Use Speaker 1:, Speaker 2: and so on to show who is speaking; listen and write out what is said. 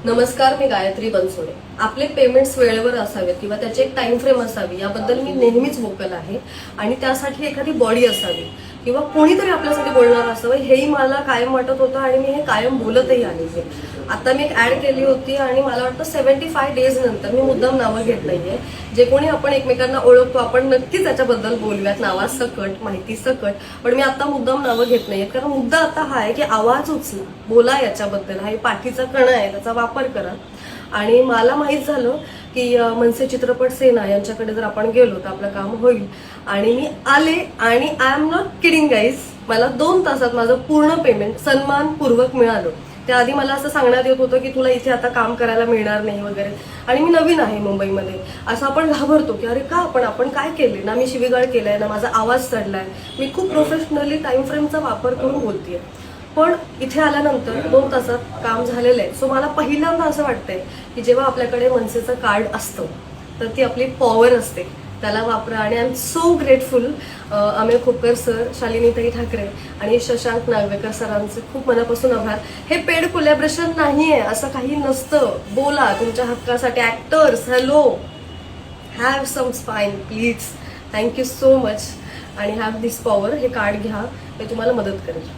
Speaker 1: नमस्कार, मी गायत्री बनसोडे. आपले पेमेंट्स वेळेवर असावेत किंवा त्याची एक टाइम फ्रेम असावी याबद्दल मी नेहमीच वोकल आहे. आणि त्यासाठी एखादी बॉडी असावी किंवा कोणीतरी आपल्यासाठी बोलणार असावं हेही मला कायम वाटत होतं आणि मी हे कायम बोलतही आले. आता मी एक ऍड केली होती आणि मला वाटतं 75 डेज नंतर, मी मुद्दाम नावं घेत नाहीये, जे कोणी आपण एकमेकांना ओळखतो आपण नक्कीच त्याच्याबद्दल बोलूयात नावासकट, माहिती सकट, पण मी आता मुद्दाम नावं घेत नाहीये. कारण मुद्दा आता हा आहे की आवाज उचला, बोला याच्याबद्दल. हा पाठीचा कणा आहे, त्याचा वापर करा. आणि मला माहित झालं की मनसे चित्रपट सेना यांच्याकडे जर आपण गेलो तर आपलं काम होईल. आणि मी आले आणि I am not kidding guys, मला 2 तासात माझं पूर्ण पेमेंट सन्मानपूर्वक मिळालं. त्याआधी मला असं सांगण्यात येत होतं की तुला इथे आता काम करायला मिळणार नाही वगैरे, आणि मी नवीन आहे मुंबईमध्ये. असं आपण घाबरतो की अरे का आपण काय केले ना, मी शिवीगाळ केलाय ना, माझा आवाज चढलाय. मी खूप प्रोफेशनली टाइम फ्रेमचा वापर करून बोलतेय. पण इथे आल्यानंतर 2 तासात काम झालेलं आहे. सो मला पहिल्यांदा असं वाटतंय की जेव्हा आपल्याकडे मनसेचं कार्ड असतं तर ती आपली पॉवर असते, त्याला वापरा. आणि I am so grateful. Amey Khopkar sir, शालिनीताई ठाकरे आणि शशांक नागवेकर सरांचे खूप मनापासून आभार. हे पेड कोलॅबरेशन नाहीये, असं काही नसतं. बोला तुमच्या हक्कासाठी. Actors, hello, have some spine please. Thank you so much. आणि हॅव दिस पॉवर. हे कार्ड घ्या, हे तुम्हाला मदत करेल.